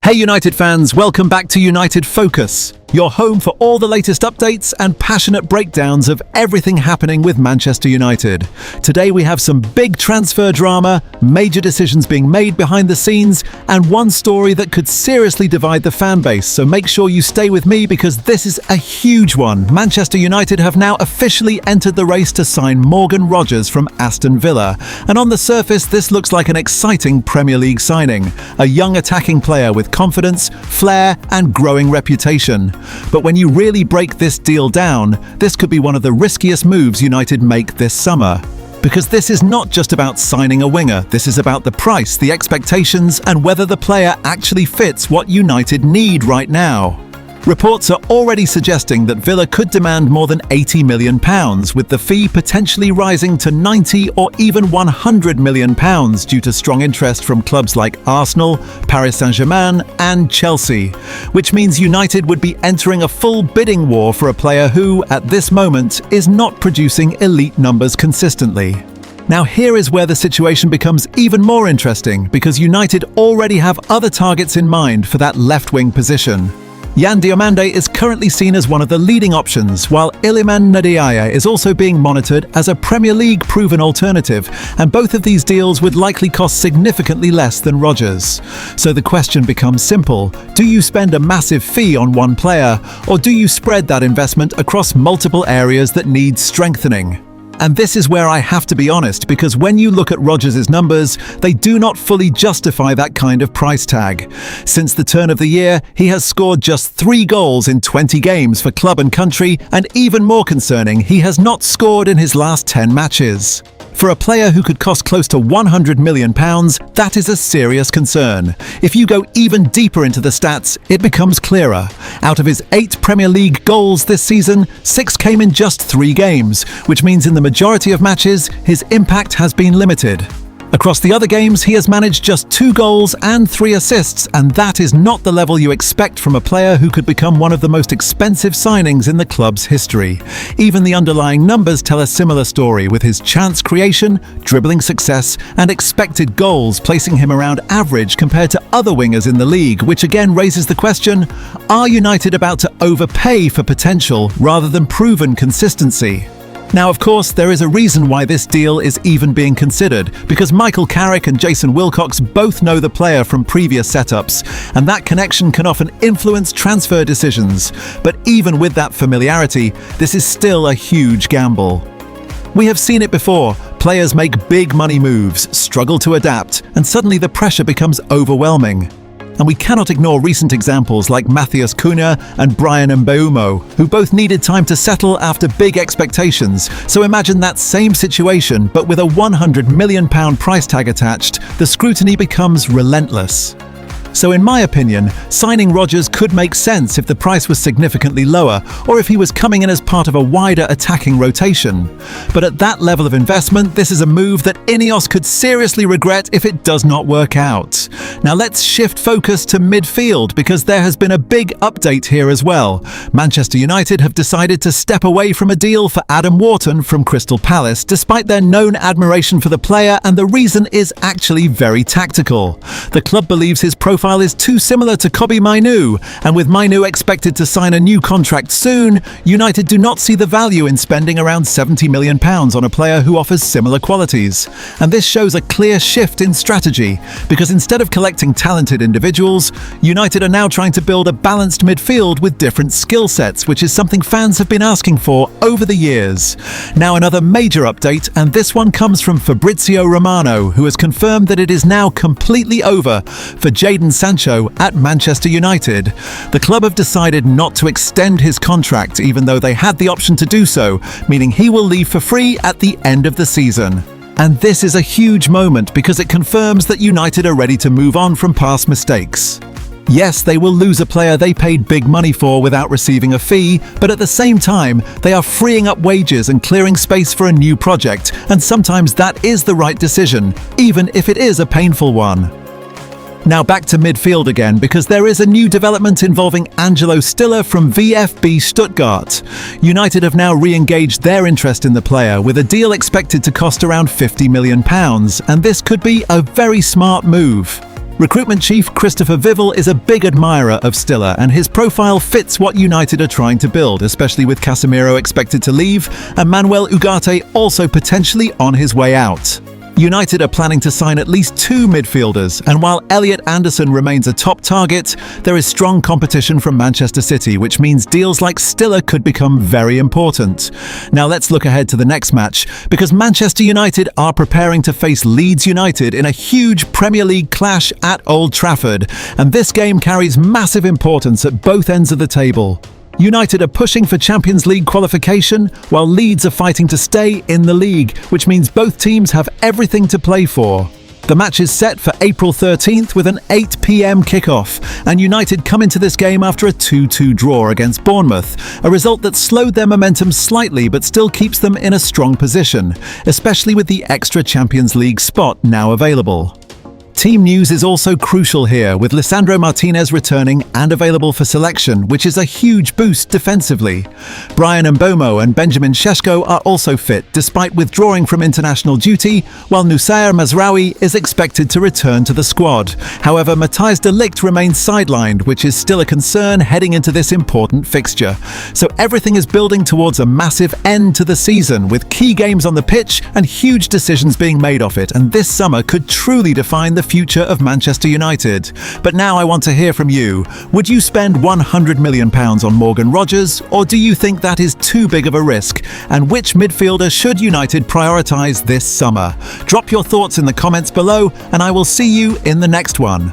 Hey United fans, welcome back to United Focus, your home for all the latest updates and passionate breakdowns of everything happening with Manchester United. Today we have some big transfer drama, major decisions being made behind the scenes, and one story that could seriously divide the fan base, so make sure you stay with me because this is a huge one. Manchester United have now officially entered the race to sign Morgan Rogers from Aston Villa, and on the surface this looks like an exciting Premier League signing, a young attacking player with confidence, flair and growing reputation. But when you really break this deal down, this could be one of the riskiest moves United make this summer. Because this is not just about signing a winger, this is about the price, the expectations and whether the player actually fits what United need right now. Reports are already suggesting that Villa could demand more than £80 million, with the fee potentially rising to £90 or even £100 million due to strong interest from clubs like Arsenal, Paris Saint-Germain and Chelsea, which means United would be entering a full bidding war for a player who, at this moment, is not producing elite numbers consistently. Now here is where the situation becomes even more interesting, because United already have other targets in mind for that left-wing position. Diomande is currently seen as one of the leading options, while Iliman Ndiaye is also being monitored as a Premier League proven alternative, and both of these deals would likely cost significantly less than Rogers. So the question becomes simple: do you spend a massive fee on one player, or do you spread that investment across multiple areas that need strengthening? And this is where I have to be honest, because when you look at Rogers' numbers, they do not fully justify that kind of price tag. Since the turn of the year, he has scored just 3 goals in 20 games for club and country, and even more concerning, he has not scored in his last 10 matches. For a player who could cost close to £100 million, that is a serious concern. If you go even deeper into the stats, it becomes clearer. Out of his 8 Premier League goals this season, 6 came in just 3 games, which means in the majority of matches, his impact has been limited. Across the other games, he has managed just 2 goals and 3 assists, and that is not the level you expect from a player who could become one of the most expensive signings in the club's history. Even the underlying numbers tell a similar story, with his chance creation, dribbling success, and expected goals placing him around average compared to other wingers in the league, which again raises the question: are United about to overpay for potential rather than proven consistency? Now, of course, there is a reason why this deal is even being considered, because Michael Carrick and Jason Wilcox both know the player from previous setups, and that connection can often influence transfer decisions. But even with that familiarity, this is still a huge gamble. We have seen it before. Players make big money moves, struggle to adapt, and suddenly the pressure becomes overwhelming. And we cannot ignore recent examples like Matheus Cunha and Brian Mbeumo, who both needed time to settle after big expectations. So imagine that same situation, but with a £100 million price tag attached, the scrutiny becomes relentless. So in my opinion, signing Rogers could make sense if the price was significantly lower, or if he was coming in as part of a wider attacking rotation. But at that level of investment, this is a move that INEOS could seriously regret if it does not work out. Now let's shift focus to midfield, because there has been a big update here as well. Manchester United have decided to step away from a deal for Adam Wharton from Crystal Palace, despite their known admiration for the player, and the reason is actually very tactical. The club believes his profile is too similar to Kobbie Mainoo, and with Mainoo expected to sign a new contract soon, United do not see the value in spending around £70 million on a player who offers similar qualities. And this shows a clear shift in strategy, because instead of collecting talented individuals, United are now trying to build a balanced midfield with different skill sets, which is something fans have been asking for over the years. Now another major update, and this one comes from Fabrizio Romano, who has confirmed that it is now completely over for Jadon Sancho at Manchester United. The club have decided not to extend his contract, even though they had the option to do so, meaning he will leave for free at the end of the season. And this is a huge moment, because it confirms that United are ready to move on from past mistakes. Yes, they will lose a player they paid big money for without receiving a fee, but at the same time, they are freeing up wages and clearing space for a new project, and sometimes that is the right decision, even if it is a painful one. Now back to midfield again, because there is a new development involving Angelo Stiller from VfB Stuttgart. United have now re-engaged their interest in the player, with a deal expected to cost around £50 million, and this could be a very smart move. Recruitment chief Christopher Vival is a big admirer of Stiller, and his profile fits what United are trying to build, especially with Casemiro expected to leave and Manuel Ugarte also potentially on his way out. United are planning to sign at least 2 midfielders, and while Elliot Anderson remains a top target, there is strong competition from Manchester City, which means deals like Stiller could become very important. Now let's look ahead to the next match, because Manchester United are preparing to face Leeds United in a huge Premier League clash at Old Trafford, and this game carries massive importance at both ends of the table. United are pushing for Champions League qualification, while Leeds are fighting to stay in the league, which means both teams have everything to play for. The match is set for April 13th with an 8 p.m. kickoff, and United come into this game after a 2-2 draw against Bournemouth, a result that slowed their momentum slightly but still keeps them in a strong position, especially with the extra Champions League spot now available. Team news is also crucial here, with Lisandro Martinez returning and available for selection, which is a huge boost defensively. Bryan Mbeumo and Benjamin Šeško are also fit, despite withdrawing from international duty, while Noussair Mazraoui is expected to return to the squad. However, Matthijs de Ligt remains sidelined, which is still a concern heading into this important fixture. So everything is building towards a massive end to the season, with key games on the pitch and huge decisions being made off it, and this summer could truly define the future of Manchester United. But now I want to hear from you. Would you spend £100 million on Morgan Rogers, or do you think that is too big of a risk? And which midfielder should United prioritise this summer? Drop your thoughts in the comments below, and I will see you in the next one.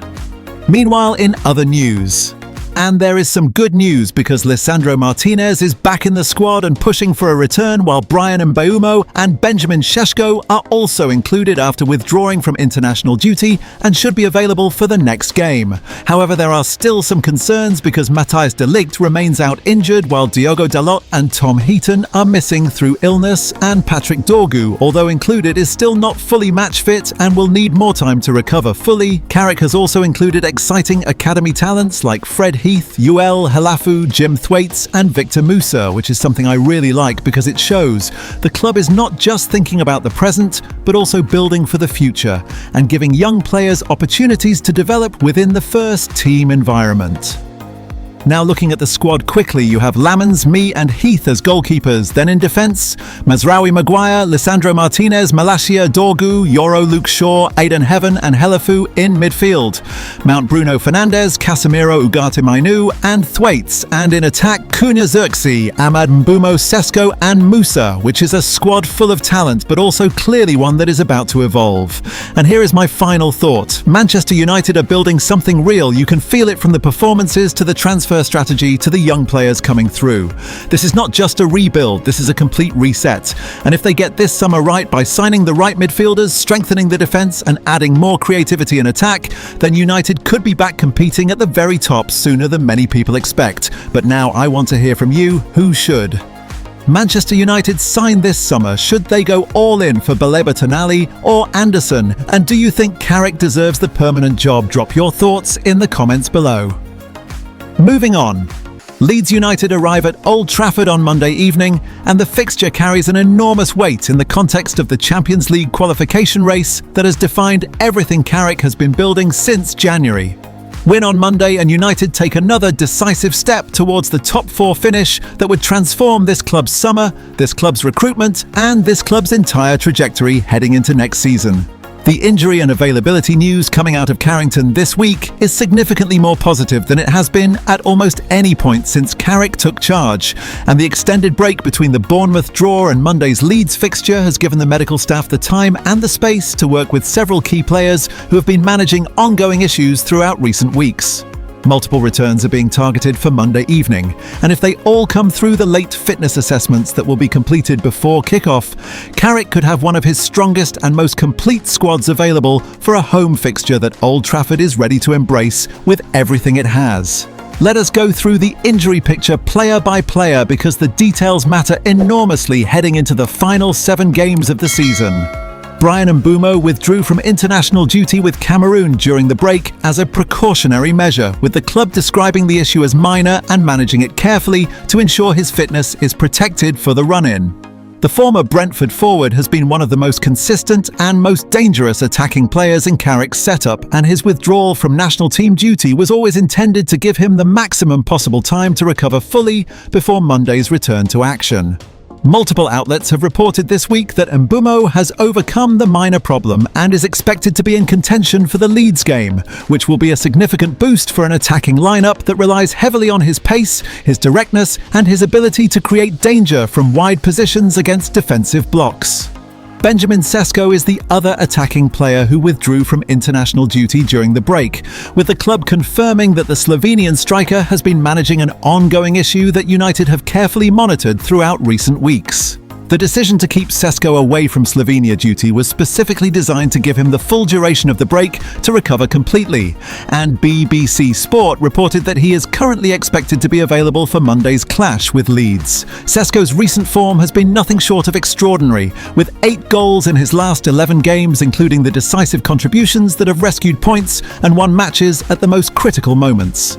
Meanwhile, in other news. And there is some good news, because Lisandro Martinez is back in the squad and pushing for a return, while Bryan Mbeumo and Benjamin Šeško are also included after withdrawing from international duty and should be available for the next game. However, there are still some concerns because Matthijs de Ligt remains out injured, while Diogo Dalot and Tom Heaton are missing through illness, and Patrick Dorgu, although included, is still not fully match fit and will need more time to recover fully. Carrick has also included exciting academy talents like Fred Heath, Yuel Halafu, Jim Thwaites and Victor Musa, which is something I really like because it shows the club is not just thinking about the present, but also building for the future and giving young players opportunities to develop within the first team environment. Now looking at the squad quickly, you have Lamens, Mee and Heath as goalkeepers. Then in defence, Mazraoui Maguire, Lisandro Martinez, Malacia, Dorgu, Yoro Luke Shaw, Aidan Heaven and Helafu in midfield. Mount Bruno Fernandes, Casemiro Ugarte Mainu and Thwaites. And in attack, Cunha Xerxes, Ahmad Mbeumo Sesko and Musa, which is a squad full of talent, but also clearly one that is about to evolve. And here is my final thought. Manchester United are building something real. You can feel it from the performances to the transfer strategy to the young players coming through. This is not just a rebuild, this is a complete reset. And if they get this summer right by signing the right midfielders, strengthening the defence and adding more creativity in attack, then United could be back competing at the very top sooner than many people expect. But now I want to hear from you, who should? Manchester United sign this summer? Should they go all in for Baleba Tonali or Anderson? And do you think Carrick deserves the permanent job? Drop your thoughts in the comments below. Moving on. Leeds United arrive at Old Trafford on Monday evening, and the fixture carries an enormous weight in the context of the Champions League qualification race that has defined everything Carrick has been building since January. Win on Monday and United take another decisive step towards the top 4 finish that would transform this club's summer, this club's recruitment and this club's entire trajectory heading into next season. The injury and availability news coming out of Carrington this week is significantly more positive than it has been at almost any point since Carrick took charge, and the extended break between the Bournemouth draw and Monday's Leeds fixture has given the medical staff the time and the space to work with several key players who have been managing ongoing issues throughout recent weeks. Multiple returns are being targeted for Monday evening, and if they all come through the late fitness assessments that will be completed before kickoff, Carrick could have one of his strongest and most complete squads available for a home fixture that Old Trafford is ready to embrace with everything it has. Let us go through the injury picture player by player, because the details matter enormously heading into the final 7 games of the season. Bryan Mbeumo withdrew from international duty with Cameroon during the break as a precautionary measure, with the club describing the issue as minor and managing it carefully to ensure his fitness is protected for the run-in. The former Brentford forward has been one of the most consistent and most dangerous attacking players in Carrick's setup, and his withdrawal from national team duty was always intended to give him the maximum possible time to recover fully before Monday's return to action. Multiple outlets have reported this week that Mbeumo has overcome the minor problem and is expected to be in contention for the Leeds game, which will be a significant boost for an attacking lineup that relies heavily on his pace, his directness, and his ability to create danger from wide positions against defensive blocks. Benjamin Sesko is the other attacking player who withdrew from international duty during the break, with the club confirming that the Slovenian striker has been managing an ongoing issue that United have carefully monitored throughout recent weeks. The decision to keep Sesko away from Slovenia duty was specifically designed to give him the full duration of the break to recover completely, and BBC Sport reported that he is currently expected to be available for Monday's clash with Leeds. Sesko's recent form has been nothing short of extraordinary, with 8 goals in his last 11 games, including the decisive contributions that have rescued points and won matches at the most critical moments.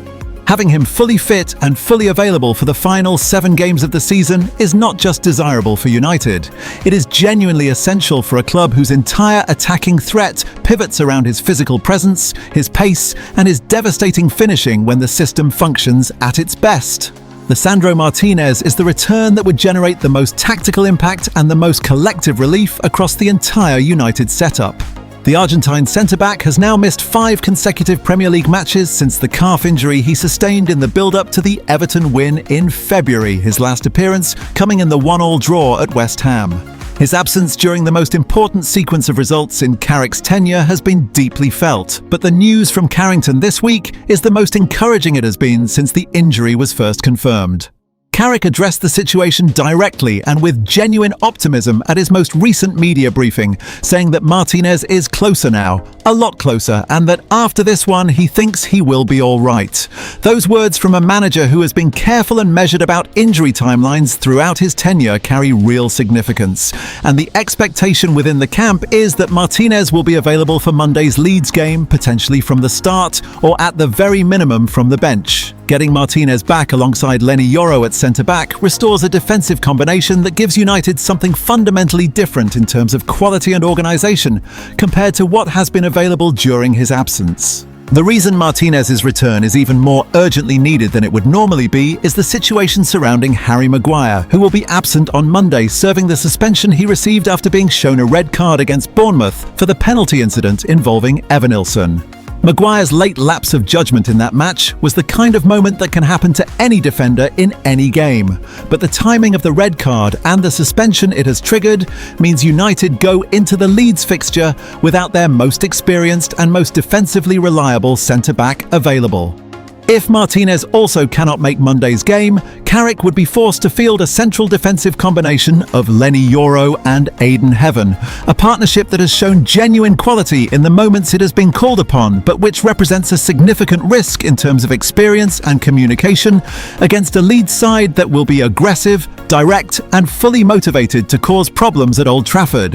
Having him fully fit and fully available for the final 7 games of the season is not just desirable for United. It is genuinely essential for a club whose entire attacking threat pivots around his physical presence, his pace, and his devastating finishing when the system functions at its best. Lisandro Martinez is the return that would generate the most tactical impact and the most collective relief across the entire United setup. The Argentine centre-back has now missed 5 consecutive Premier League matches since the calf injury he sustained in the build-up to the Everton win in February, his last appearance coming in the 1-1 draw at West Ham. His absence during the most important sequence of results in Carrick's tenure has been deeply felt, but the news from Carrington this week is the most encouraging it has been since the injury was first confirmed. Carrick addressed the situation directly and with genuine optimism at his most recent media briefing, saying that Martinez is closer now, a lot closer, and that after this one he thinks he will be all right. Those words from a manager who has been careful and measured about injury timelines throughout his tenure carry real significance, and the expectation within the camp is that Martinez will be available for Monday's Leeds game, potentially from the start or at the very minimum from the bench. Getting Martinez back alongside Leny Yoro at centre-back restores a defensive combination that gives United something fundamentally different in terms of quality and organisation compared to what has been available during his absence. The reason Martinez's return is even more urgently needed than it would normally be is the situation surrounding Harry Maguire, who will be absent on Monday, serving the suspension he received after being shown a red card against Bournemouth for the penalty incident involving Evanilson. Maguire's late lapse of judgment in that match was the kind of moment that can happen to any defender in any game. But the timing of the red card and the suspension it has triggered means United go into the Leeds fixture without their most experienced and most defensively reliable centre-back available. If Martinez also cannot make Monday's game, Carrick would be forced to field a central defensive combination of Leny Yoro and Aidan Heaven, a partnership that has shown genuine quality in the moments it has been called upon, but which represents a significant risk in terms of experience and communication against a Leeds side that will be aggressive, direct, and fully motivated to cause problems at Old Trafford.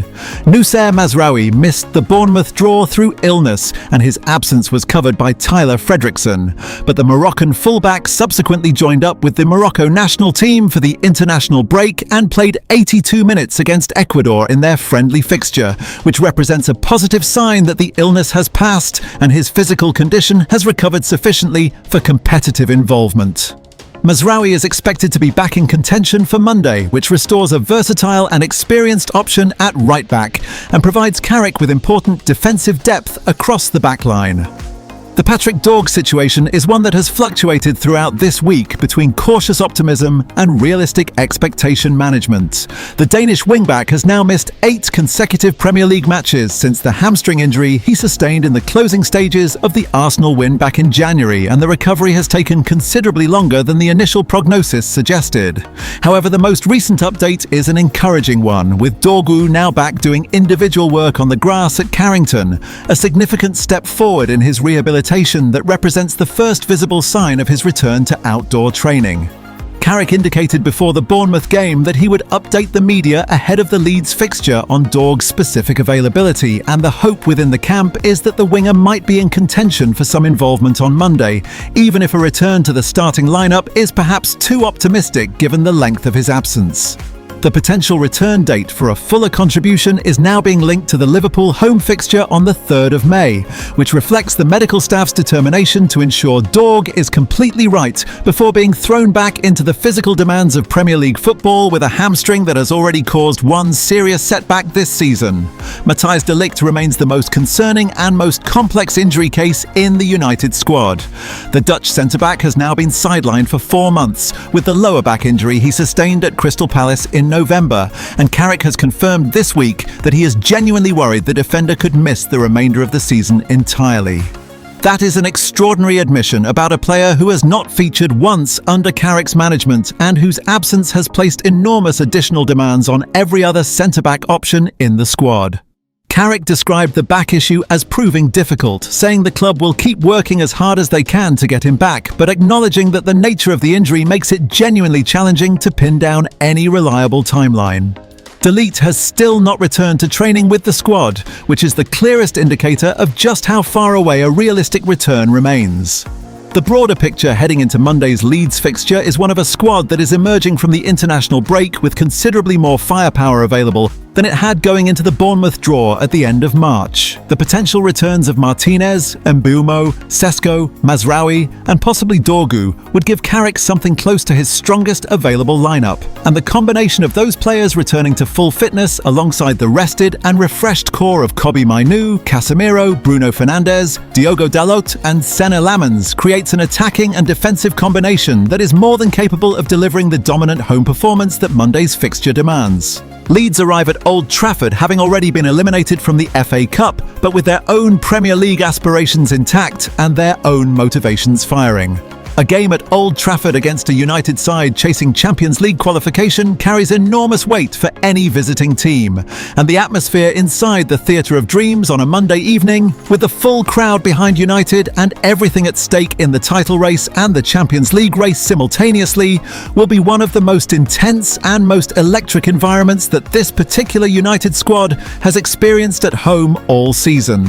Noussair Mazraoui missed the Bournemouth draw through illness, and his absence was covered by Tyler Fredrickson. But the Moroccan fullback subsequently joined up with the Morocco national team for the international break and played 82 minutes against Ecuador in their friendly fixture, which represents a positive sign that the illness has passed and his physical condition has recovered sufficiently for competitive involvement. Mazraoui is expected to be back in contention for Monday, which restores a versatile and experienced option at right back and provides Carrick with important defensive depth across the back line. The Patrick Dorg situation is one that has fluctuated throughout this week between cautious optimism and realistic expectation management. The Danish wingback has now missed 8 consecutive Premier League matches since the hamstring injury he sustained in the closing stages of the Arsenal win back in January, and the recovery has taken considerably longer than the initial prognosis suggested. However, the most recent update is an encouraging one, with Dorgu now back doing individual work on the grass at Carrington, a significant step forward in his rehabilitation that represents the first visible sign of his return to outdoor training. Carrick indicated before the Bournemouth game that he would update the media ahead of the Leeds fixture on Dorg's specific availability, and the hope within the camp is that the winger might be in contention for some involvement on Monday, even if a return to the starting lineup is perhaps too optimistic given the length of his absence. The potential return date for a fuller contribution is now being linked to the Liverpool home fixture on the 3rd of May, which reflects the medical staff's determination to ensure Dorg is completely right before being thrown back into the physical demands of Premier League football with a hamstring that has already caused one serious setback this season. Matthijs de Ligt remains the most concerning and most complex injury case in the United squad. The Dutch centre-back has now been sidelined for 4 months with the lower back injury he sustained at Crystal Palace in November, and Carrick has confirmed this week that he is genuinely worried the defender could miss the remainder of the season entirely. That is an extraordinary admission about a player who has not featured once under Carrick's management and whose absence has placed enormous additional demands on every other centre-back option in the squad. Carrick described the back issue as proving difficult, saying the club will keep working as hard as they can to get him back, but acknowledging that the nature of the injury makes it genuinely challenging to pin down any reliable timeline. De Ligt has still not returned to training with the squad, which is the clearest indicator of just how far away a realistic return remains. The broader picture heading into Monday's Leeds fixture is one of a squad that is emerging from the international break with considerably more firepower available than it had going into the Bournemouth draw at the end of March. The potential returns of Martinez, Mbeumo, Sesko, Mazraoui and possibly Dorgu would give Carrick something close to his strongest available lineup, and the combination of those players returning to full fitness alongside the rested and refreshed core of Kobbie Mainoo, Casemiro, Bruno Fernandes, Diogo Dalot and Senne Lammens creates an attacking and defensive combination that is more than capable of delivering the dominant home performance that Monday's fixture demands. Leeds arrive at Old Trafford having already been eliminated from the FA Cup, but with their own Premier League aspirations intact and their own motivations firing. A game at Old Trafford against a United side chasing Champions League qualification carries enormous weight for any visiting team, and the atmosphere inside the Theatre of Dreams on a Monday evening, with the full crowd behind United and everything at stake in the title race and the Champions League race simultaneously, will be one of the most intense and most electric environments that this particular United squad has experienced at home all season.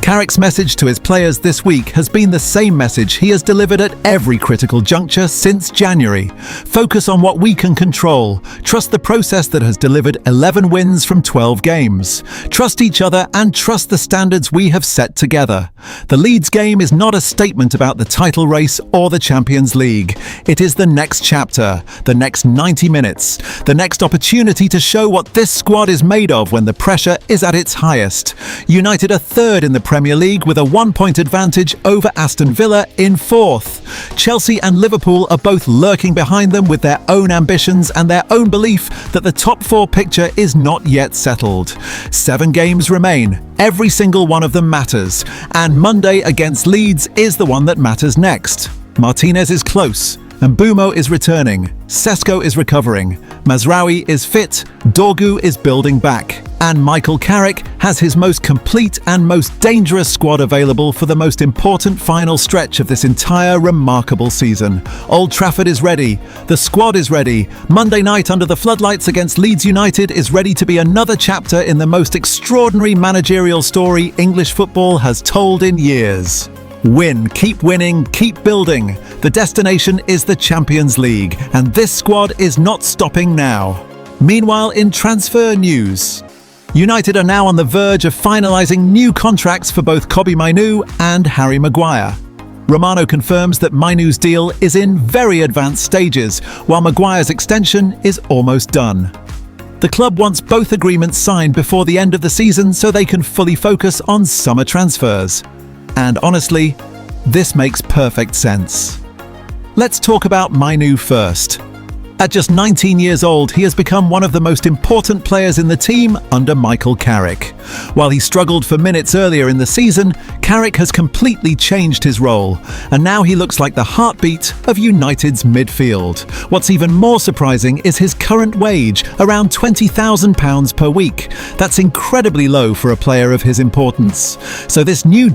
Carrick's message to his players this week has been the same message he has delivered at every critical juncture since January. Focus on what we can control. Trust the process that has delivered 11 wins from 12 games. Trust each other and trust the standards we have set together. The Leeds game is not a statement about the title race or the Champions League. It is the next chapter, the next 90 minutes, the next opportunity to show what this squad is made of when the pressure is at its highest. United are third in the Premier League with a 1-point advantage over Aston Villa in 4th. Chelsea and Liverpool are both lurking behind them with their own ambitions and their own belief that the top 4 picture is not yet settled. 7 games remain. Every single one of them matters, and Monday against Leeds is the one that matters next. Martinez is close. Mbeumo is returning, Sesko is recovering, Mazraoui is fit, Dorgu is building back, and Michael Carrick has his most complete and most dangerous squad available for the most important final stretch of this entire remarkable season. Old Trafford is ready, the squad is ready, Monday night under the floodlights against Leeds United is ready to be another chapter in the most extraordinary managerial story English football has told in years. Win, keep winning, keep building. The destination is the Champions League, and this squad is not stopping now. Meanwhile, in transfer news, United are now on the verge of finalising new contracts for both Kobbie Mainoo and Harry Maguire. Romano confirms that Mainoo's deal is in very advanced stages, while Maguire's extension is almost done. The club wants both agreements signed before the end of the season so they can fully focus on summer transfers. And honestly, this makes perfect sense. Let's talk about Mainoo first. At just 19 years old, he has become one of the most important players in the team under Michael Carrick. While he struggled for minutes earlier in the season, Carrick has completely changed his role, and now he looks like the heartbeat of United's midfield. What's even more surprising is his current wage, around £20,000 per week. That's incredibly low for a player of his importance. So this new